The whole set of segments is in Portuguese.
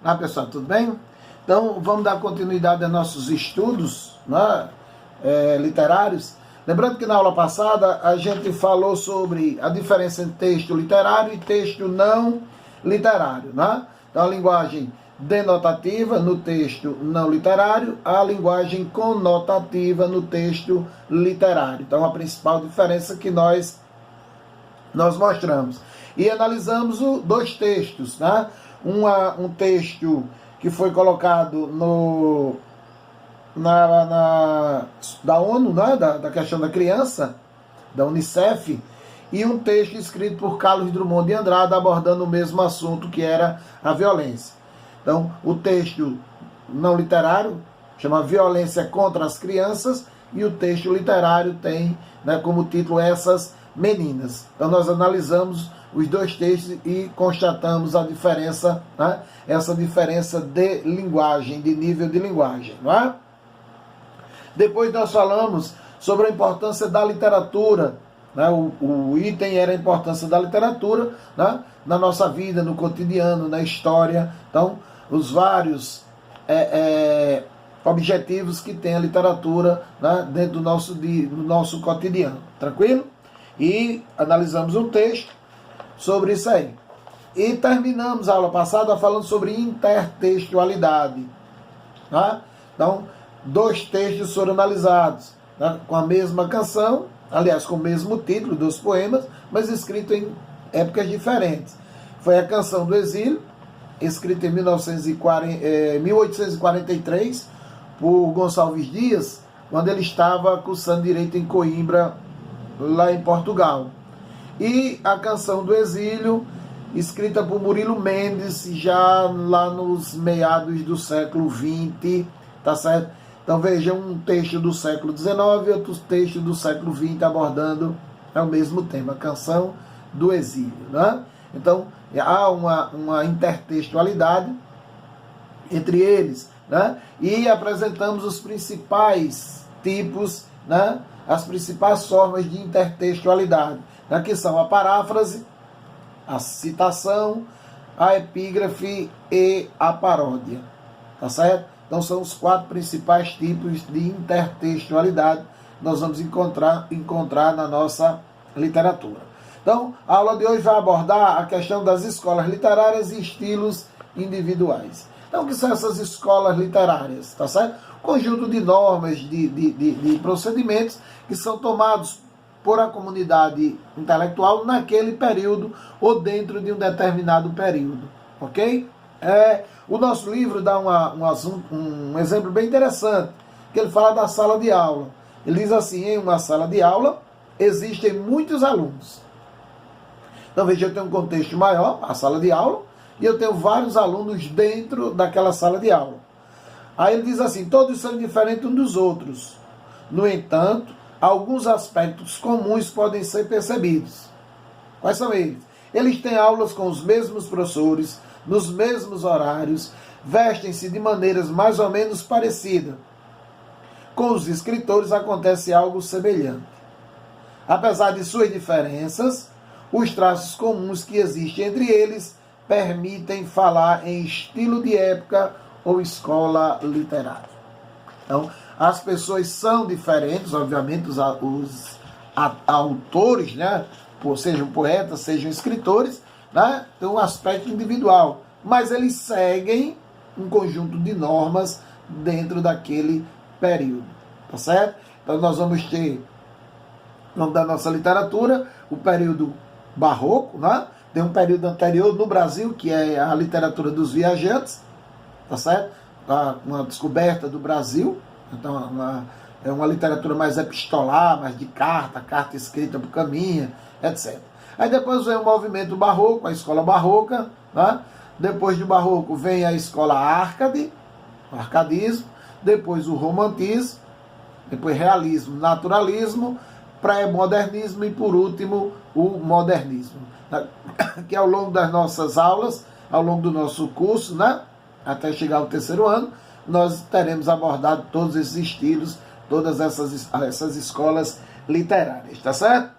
Olá pessoal, tudo bem? Então vamos dar continuidade a nossos estudos, né, literários. Lembrando que na aula passada a gente falou sobre a diferença entre texto literário e texto não literário, né? Então a linguagem denotativa no texto não literário, a linguagem conotativa no texto literário. Então a principal diferença que nós mostramos. E analisamos dois textos, né? Um texto que foi colocado da ONU, né? da questão da criança, da Unicef, e um texto escrito por Carlos Drummond de Andrade abordando o mesmo assunto, que era a violência. Então, o texto não literário chama Violência contra as Crianças, e o texto literário tem, né, como título Essas Meninas. Então nós analisamos os dois textos e constatamos a diferença, né? Essa diferença de linguagem, de nível de linguagem, não é? Depois nós falamos sobre a importância da literatura, né? O item era a importância da literatura, né? Na nossa vida, no cotidiano, na história. Então, os vários objetivos que tem a literatura, né? Dentro do nosso cotidiano. Tranquilo? E analisamos um texto sobre isso aí. E terminamos a aula passada falando sobre intertextualidade. Tá? Então, dois textos foram analisados, né? Com a mesma canção, aliás, com o mesmo título, dos poemas, mas escrito em épocas diferentes. Foi a Canção do Exílio, escrita em 1843, por Gonçalves Dias, quando ele estava cursando Direito em Coimbra, lá em Portugal. E a Canção do Exílio, escrita por Murilo Mendes, já lá nos meados do século XX, tá certo? Então vejam, um texto do século XIX e outro texto do século XX abordando o mesmo tema, a Canção do Exílio, né? Então há uma intertextualidade entre eles, né? E apresentamos os principais tipos, né? As principais formas de intertextualidade, né? Que são a paráfrase, a citação, a epígrafe e a paródia, tá certo? Então são os quatro principais tipos de intertextualidade que nós vamos encontrar na nossa literatura. Então, a aula de hoje vai abordar a questão das escolas literárias e estilos individuais. Então, o que são essas escolas literárias? Tá certo? Conjunto de normas, de procedimentos que são tomados por a comunidade intelectual naquele período ou dentro de um determinado período. Ok? O nosso livro dá um exemplo bem interessante, que ele fala da sala de aula. Ele diz assim: em uma sala de aula existem muitos alunos. Então veja, eu tenho um contexto maior, a sala de aula, e eu tenho vários alunos dentro daquela sala de aula. Aí ele diz assim: todos são diferentes uns dos outros. No entanto, alguns aspectos comuns podem ser percebidos. Quais são eles? Eles têm aulas com os mesmos professores, nos mesmos horários, vestem-se de maneiras mais ou menos parecidas. Com os escritores acontece algo semelhante. Apesar de suas diferenças, os traços comuns que existem entre eles permitem falar em estilo de época ou escola literária. Então, as pessoas são diferentes, obviamente, os autores, né? Sejam poetas, sejam escritores, né? Tem um aspecto individual, mas eles seguem um conjunto de normas dentro daquele período, tá certo? Então nós vamos ter, da nossa literatura, o período barroco, né? Tem um período anterior no Brasil, que é a literatura dos viajantes, tá certo? Uma descoberta do Brasil, então é uma literatura mais epistolar, mais de carta escrita por caminho, etc. Aí depois vem o movimento barroco, a escola barroca, né? Depois do barroco vem a escola árcade, o arcadismo, depois o romantismo, depois realismo, naturalismo, pré-modernismo e, por último, o modernismo. Que ao longo das nossas aulas, ao longo do nosso curso, né, até chegar ao terceiro ano, nós teremos abordado todos esses estilos, todas essas escolas literárias, tá certo?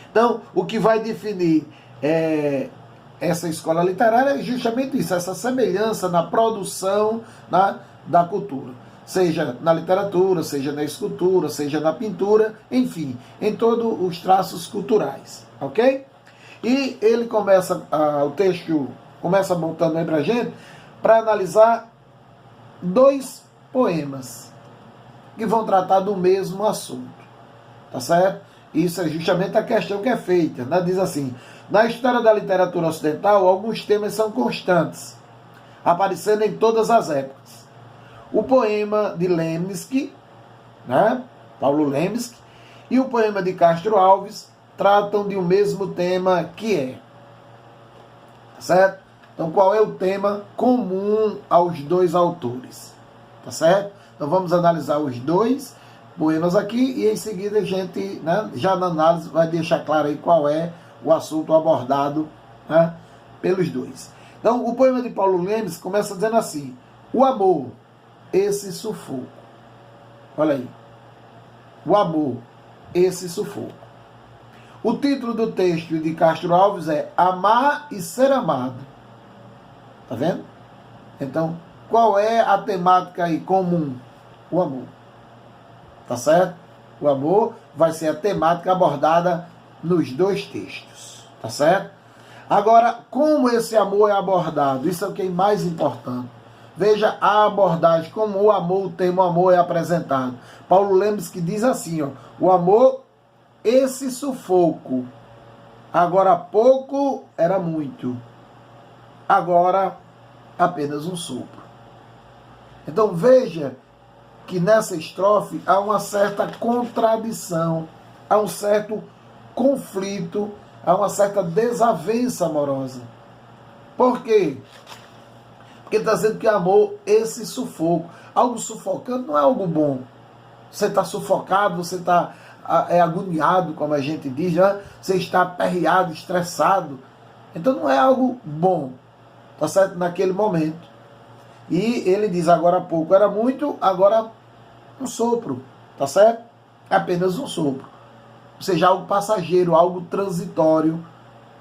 Então, o que vai definir essa escola literária é justamente isso, essa semelhança na produção, né, da cultura. Seja na literatura, seja na escultura, seja na pintura, enfim, em todos os traços culturais, ok? E ele começa, o texto começa montando aí pra gente, para analisar 2 poemas que vão tratar do mesmo assunto, tá certo? Isso é justamente a questão que é feita, né? Diz assim: na história da literatura ocidental, alguns temas são constantes, aparecendo em todas as épocas. O poema de Leminski, né? Paulo Leminski, e o poema de Castro Alves tratam de um mesmo tema, que é, tá certo? Então, qual é o tema comum aos 2 autores? Tá certo? Então, vamos analisar os 2 poemas aqui e em seguida a gente, né, já na análise, vai deixar claro aí qual é o assunto abordado, né, pelos 2. Então, o poema de Paulo Leminski começa dizendo assim: o amor, esse sufoco. Olha aí. O amor, esse sufoco. O título do texto de Castro Alves é Amar e Ser Amado. Tá vendo? Então, qual é a temática aí comum? O amor. Tá certo? O amor vai ser a temática abordada nos 2 textos. Tá certo? Agora, como esse amor é abordado? Isso é o que é mais importante. Veja a abordagem, como o amor, o tema amor é apresentado. Paulo Leminski diz assim, ó: o amor, esse sufoco. Agora há pouco era muito. Agora apenas um sopro. Então veja que nessa estrofe há uma certa contradição, há um certo conflito, há uma certa desavença amorosa. Por quê? Porque ele está dizendo que amor, esse sufoco. Algo sufocante não é algo bom. Você está sufocado, você está agoniado, como a gente diz, né? Você está aperreado, estressado. Então não é algo bom, tá certo? Naquele momento. E ele diz, agora há pouco era muito, agora um sopro, tá certo? Apenas um sopro. Ou seja, algo passageiro, algo transitório,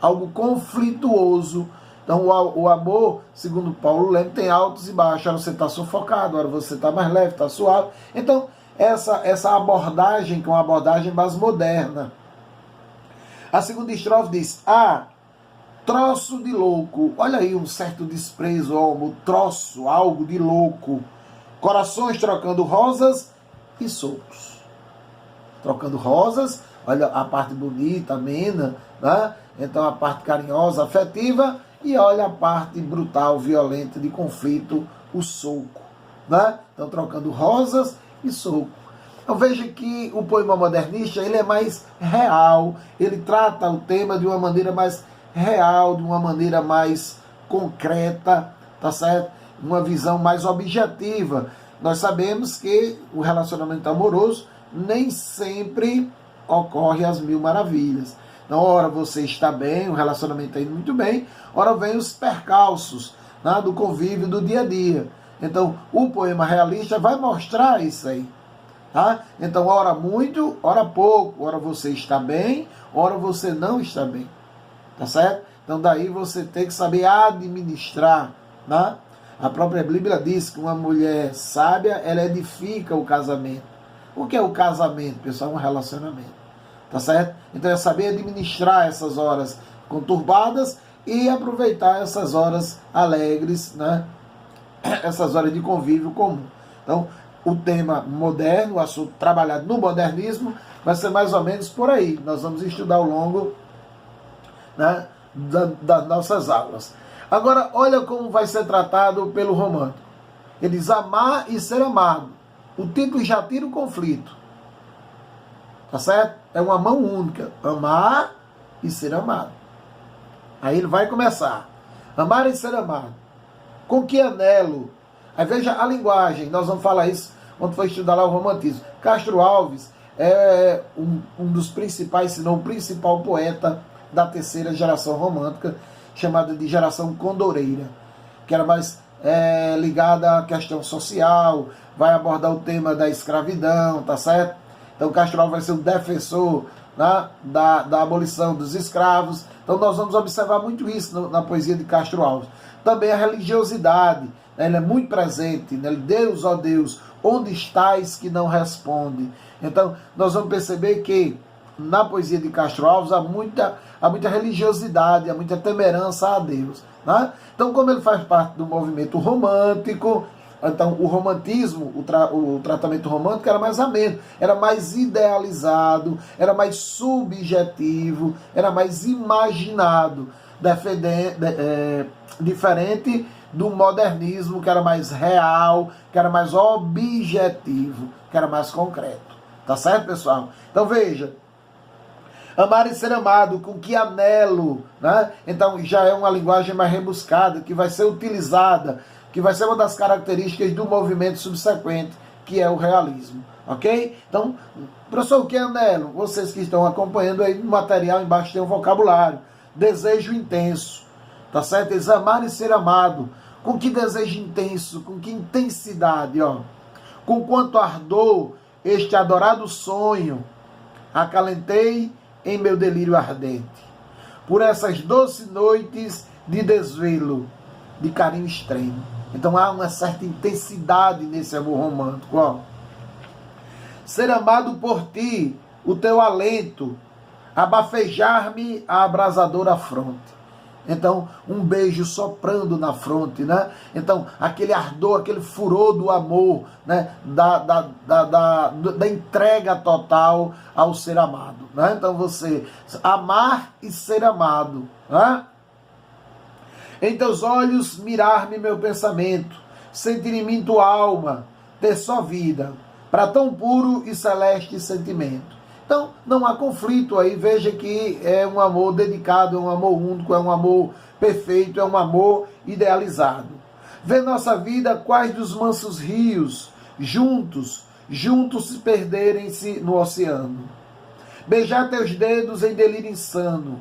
algo conflituoso. Então o amor, segundo Paulo Leminski, tem altos e baixos. Ora você está sufocado, ora você está mais leve, está suave. Então essa abordagem, que é uma abordagem mais moderna. A segunda estrofe diz: troço de louco. Olha aí um certo desprezo, o troço, algo de louco. Corações trocando rosas e sopros. Trocando rosas, olha a parte bonita, amena, né? Então a parte carinhosa, afetiva, e olha a parte brutal, violenta, de conflito, o soco, né? Então trocando rosas e soco. Então veja que o poema modernista, ele é mais real, ele trata o tema de uma maneira mais real, de uma maneira mais concreta, tá certo? Uma visão mais objetiva. Nós sabemos que o relacionamento amoroso nem sempre ocorre às mil maravilhas. Então, ora você está bem, o relacionamento está indo muito bem, ora vem os percalços, né, do convívio do dia a dia. Então, o poema realista vai mostrar isso aí. Tá? Então, ora muito, ora pouco, ora você está bem, ora você não está bem. Tá certo? Então daí você tem que saber administrar, né? A própria Bíblia diz que uma mulher sábia, ela edifica o casamento. O que é o casamento, pessoal? Um relacionamento. Tá certo? Então é saber administrar essas horas conturbadas e aproveitar essas horas alegres, né? Essas horas de convívio comum. Então, o tema moderno, o assunto trabalhado no modernismo, vai ser mais ou menos por aí. Nós vamos estudar ao longo, né, das nossas aulas. Agora, olha como vai ser tratado pelo romântico. Ele diz amar e ser amado. O título já tira o conflito. Tá certo? É uma mão única. Amar e ser amado. Aí ele vai começar. Amar e ser amado. Com que anelo? Aí veja a linguagem. Nós vamos falar isso quando for estudar lá o romantismo. Castro Alves é um dos principais, se não o principal poeta da terceira geração romântica, chamada de geração condoreira, que era mais ligada à questão social, vai abordar o tema da escravidão, tá certo? Então Castro Alves vai ser um defensor, né, da abolição dos escravos, Então nós vamos observar muito isso na poesia de Castro Alves. Também a religiosidade, né? Ela é muito presente, né? Deus, ó Deus, onde estás que não responde? Então nós vamos perceber que na poesia de Castro Alves há muita religiosidade, há muita temerança a Deus, né? Então, como ele faz parte do movimento romântico, então o romantismo, o tratamento romântico era mais ameno, era mais idealizado, era mais subjetivo, era mais imaginado, diferente do modernismo, que era mais real, que era mais objetivo, que era mais concreto. Tá certo, pessoal? Então veja, amar e ser amado, com que anelo, né? Então já é uma linguagem mais rebuscada, que vai ser utilizada, que vai ser uma das características do movimento subsequente, que é o realismo, ok? Então, professor, o que é anelo? Vocês que estão acompanhando aí no material, embaixo tem um vocabulário. Desejo intenso, tá certo? Eles amaram e ser amado. Com que desejo intenso, com que intensidade, ó. Com quanto ardor este adorado sonho acalentei em meu delírio ardente. Por essas doces noites de desvelo, de carinho extremo. Então há uma certa intensidade nesse amor romântico, ó. Ser amado por ti, o teu alento, abafejar-me a abrasadora fronte. Então, um beijo soprando na fronte, né? Então, aquele ardor, aquele furor do amor, né? Da entrega total ao ser amado, né? Então, você amar e ser amado, né? Em teus olhos mirar-me meu pensamento, sentir em mim tua alma, ter só vida, para tão puro e celeste sentimento. Então, não há conflito aí, veja que é um amor dedicado, é um amor único, é um amor perfeito, é um amor idealizado. Vê nossa vida quais dos mansos rios, juntos se perderem-se no oceano. Beijar teus dedos em delírio insano,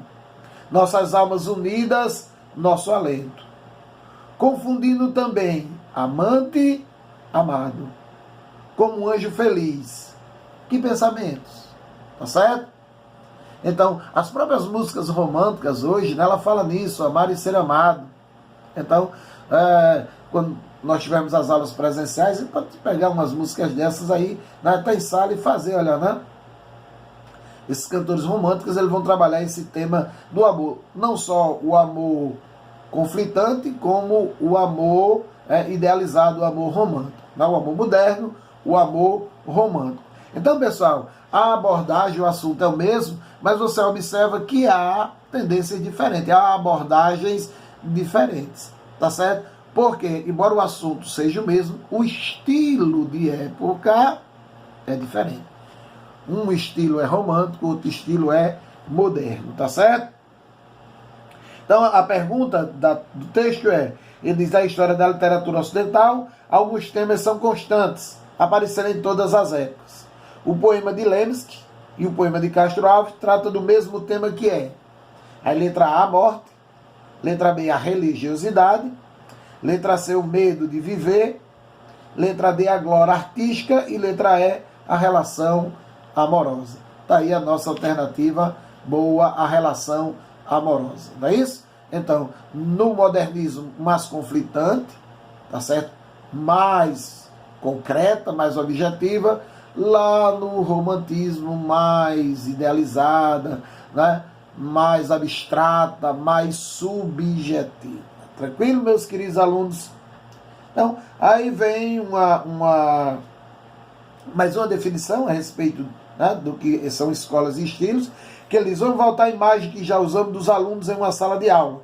nossas almas unidas, nosso alento. Confundindo também amante, amado, como um anjo feliz. Que pensamentos! Tá certo? Então, as próprias músicas românticas hoje, né, ela fala nisso, amar e ser amado. Então, quando nós tivermos as aulas presenciais, você pode pegar umas músicas dessas aí, né, até em sala e fazer, olha, né? Esses cantores românticos, eles vão trabalhar esse tema do amor. Não só o amor conflitante, como o amor idealizado, o amor romântico. Não o amor moderno, o amor romântico. Então, pessoal, a abordagem, o assunto é o mesmo, mas você observa que há tendências diferentes, há abordagens diferentes, tá certo? Porque, embora o assunto seja o mesmo, o estilo de época é diferente. Um estilo é romântico, outro estilo é moderno, tá certo? Então, a pergunta do texto ele diz: a história da literatura ocidental, alguns temas são constantes, aparecendo em todas as épocas. O poema de Leminski e o poema de Castro Alves tratam do mesmo tema, que é a letra A, a morte, letra B, a religiosidade, letra C, o medo de viver, letra D, a glória artística e letra E, a relação amorosa. Está aí a nossa alternativa boa, a relação amorosa, não é isso? Então, no modernismo mais conflitante, tá certo? Mais concreta, mais objetiva, lá no romantismo mais idealizada, né? Mais abstrata, mais subjetiva. Tranquilo, meus queridos alunos? Então, aí vem mais uma definição a respeito, né, do que são escolas e estilos, que eles vão voltar à imagem que já usamos dos alunos em uma sala de aula.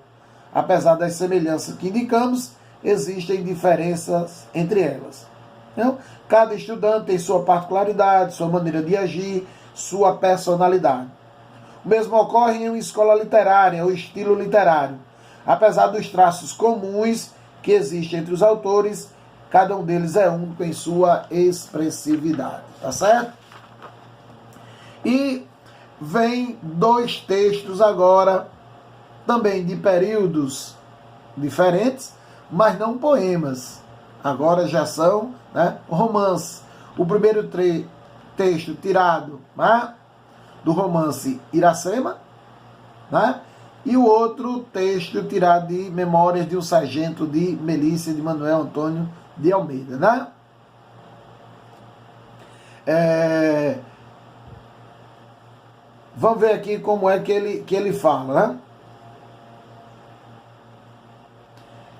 Apesar das semelhanças que indicamos, existem diferenças entre elas. Então, cada estudante tem sua particularidade, sua maneira de agir, sua personalidade. O mesmo ocorre em uma escola literária, ou estilo literário. Apesar dos traços comuns que existem entre os autores, cada um deles é único em sua expressividade. Tá certo? E vem dois textos agora, também de períodos diferentes, mas não poemas. Agora já são, né, romances. O primeiro texto tirado, né, do romance Iracema, né, e o outro texto tirado de Memórias de um Sargento de Melícia, de Manuel Antônio de Almeida, né? Vamos ver aqui como é que ele fala, né?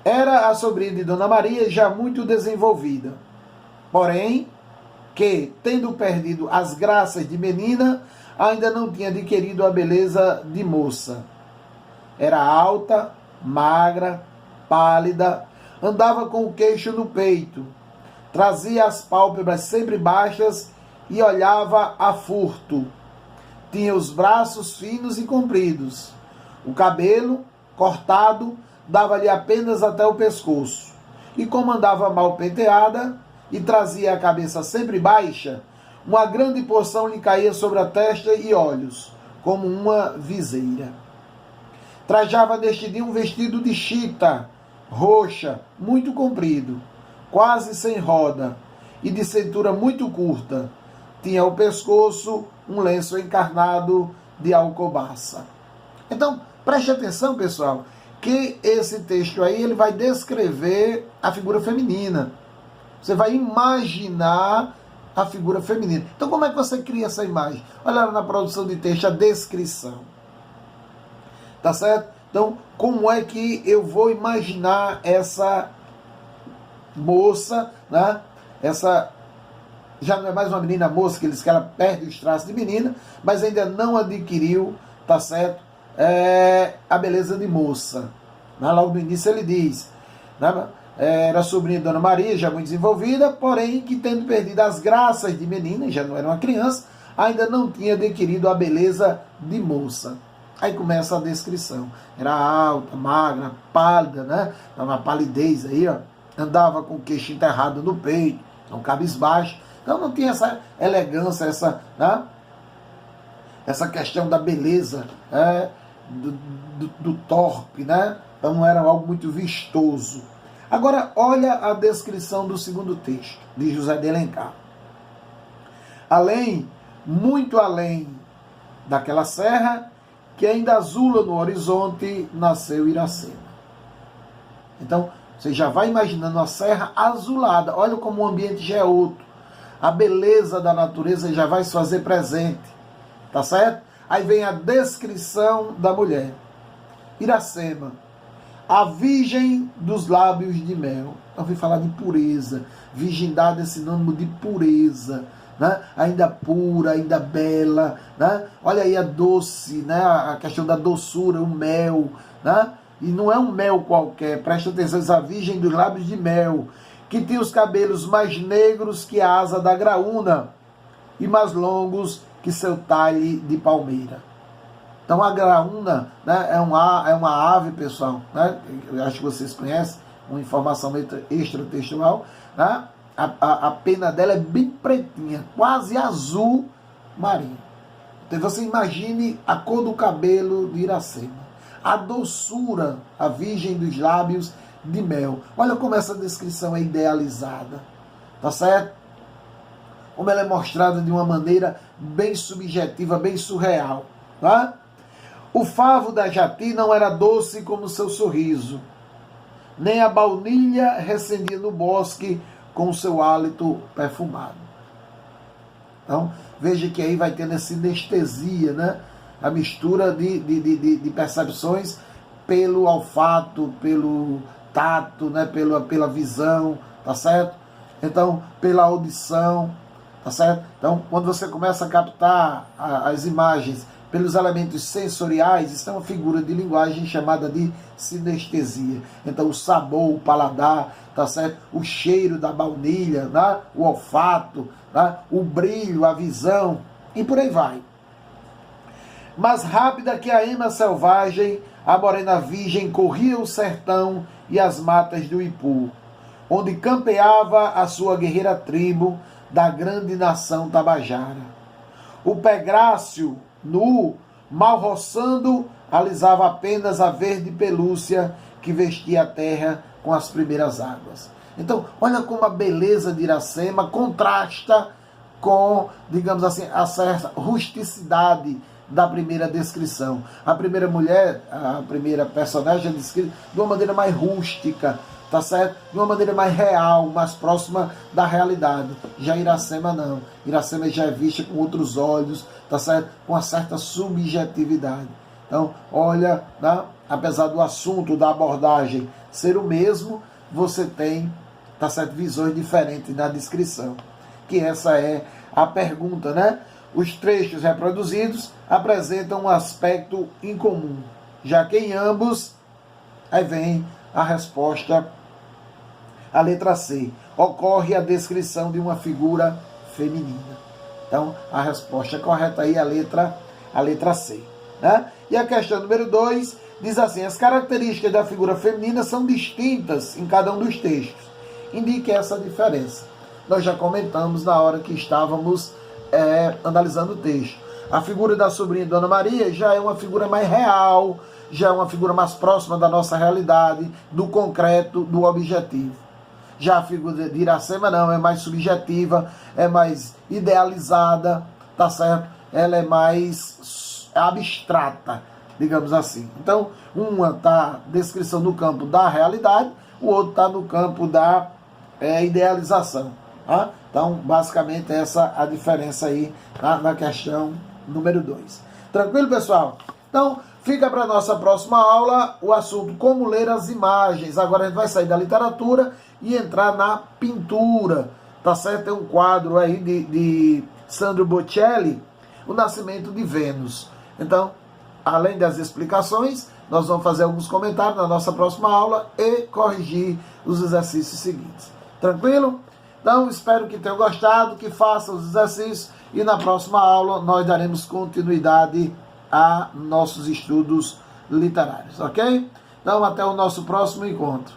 Era a sobrinha de Dona Maria já muito desenvolvida, porém, que, tendo perdido as graças de menina, ainda não tinha adquirido a beleza de moça. Era alta, magra, pálida, andava com o queixo no peito, trazia as pálpebras sempre baixas e olhava a furto. Tinha os braços finos e compridos. O cabelo, cortado, dava-lhe apenas até o pescoço. E como andava mal penteada e trazia a cabeça sempre baixa, uma grande porção lhe caía sobre a testa e olhos, como uma viseira. Trajava neste dia um vestido de chita, roxa, muito comprido, quase sem roda, e de cintura muito curta. Tinha ao pescoço um lenço encarnado de alcobaça. Então, preste atenção, pessoal, que esse texto aí ele vai descrever a figura feminina. Você vai imaginar a figura feminina. Então, como é que você cria essa imagem? Olha lá na produção de texto, a descrição. Tá certo? Então, como é que eu vou imaginar essa moça, né? Essa já não é mais uma menina moça, que eles que ela perde os traços de menina, mas ainda não adquiriu, tá certo? A beleza de moça. Né? Logo no início ele diz, né? Era sobrinha de Dona Maria, já muito desenvolvida, porém que tendo perdido as graças de menina, já não era uma criança, ainda não tinha adquirido a beleza de moça. Aí começa a descrição. Era alta, magra, pálida, né? Uma palidez aí, ó. Andava com o queixo enterrado no peito, um cabisbaixo. Então não tinha essa elegância, né? Essa questão da beleza, do torpe, né? Então não era algo muito vistoso. Agora, olha a descrição do segundo texto, de José de Alencar. Além, muito além daquela serra, que ainda azula no horizonte, nasceu Iracema. Então, você já vai imaginando a serra azulada. Olha como o ambiente já é outro. A beleza da natureza já vai se fazer presente. Tá certo? Aí vem a descrição da mulher. Iracema, a virgem dos lábios de mel. Eu ouvi falar de pureza. Virgindade é sinônimo de pureza. Né? Ainda pura, ainda bela. Né? Olha aí a doce, né? A questão da doçura, o mel. Né? E não é um mel qualquer. Presta atenção, a virgem dos lábios de mel, que tem os cabelos mais negros que a asa da graúna e mais longos que seu talhe de palmeira. Então a graúna, né, é uma ave, pessoal, né, eu acho que vocês conhecem, uma informação extratextual, né, a pena dela é bem pretinha, quase azul marinho. Então você imagine a cor do cabelo de Iracema, a doçura, a virgem dos lábios de mel. Olha como essa descrição é idealizada, tá certo? Como ela é mostrada de uma maneira bem subjetiva, bem surreal, tá? O favo da jati não era doce como seu sorriso, nem a baunilha recendia no bosque com o seu hálito perfumado. Então, veja que aí vai tendo essa sinestesia, né? A mistura de percepções pelo olfato, pelo tato, né? pela visão, tá certo? Então, pela audição, tá certo? Então, quando você começa a captar as imagens pelos elementos sensoriais, isso é uma figura de linguagem chamada de sinestesia. Então, o sabor, o paladar, tá certo? O cheiro da baunilha, né? O olfato, né? O brilho, a visão, e por aí vai. Mais rápida que a ema selvagem, a morena virgem corria o sertão e as matas do Ipu, onde campeava a sua guerreira tribo da grande nação tabajara. O pé grácil, nu, mal roçando, alisava apenas a verde pelúcia que vestia a terra com as primeiras águas. Então, olha como a beleza de Iracema contrasta com, digamos assim, a certa rusticidade da primeira descrição. A primeira mulher, a primeira personagem é descrita de uma maneira mais rústica, tá certo? De uma maneira mais real, mais próxima da realidade. Já Iracema não. Iracema já é vista com outros olhos, tá certo? Com uma certa subjetividade. Então, olha, né? Apesar do assunto, da abordagem ser o mesmo, você tem, tá certo, visões diferentes na descrição. Que essa é a pergunta, né? Os trechos reproduzidos apresentam um aspecto incomum, já que em ambos, aí vem a resposta, a letra C, ocorre a descrição de uma figura feminina. Então, a resposta correta aí é a letra C. Né? E a questão número 2 diz assim: as características da figura feminina são distintas em cada um dos textos. Indique essa diferença. Nós já comentamos na hora que estávamos analisando o texto. A figura da sobrinha de Dona Maria já é uma figura mais real, já é uma figura mais próxima da nossa realidade, do concreto, do objetivo. Já a figura de Iracema não, é mais subjetiva, é mais idealizada, tá certo? Ela é mais abstrata, digamos assim. Então, uma está descrição no campo da realidade, o outro está no campo da idealização. Tá? Então, basicamente, essa é a diferença aí, tá? Na questão número 2. Tranquilo, pessoal? Então, fica para a nossa próxima aula o assunto como ler as imagens. Agora a gente vai sair da literatura e entrar na pintura. Tá certo? Tem um quadro aí de Sandro Botticelli, O Nascimento de Vênus. Então, além das explicações, nós vamos fazer alguns comentários na nossa próxima aula e corrigir os exercícios seguintes. Tranquilo? Então, espero que tenham gostado, que façam os exercícios e na próxima aula nós daremos continuidade a nossos estudos literários, ok? Então, até o nosso próximo encontro.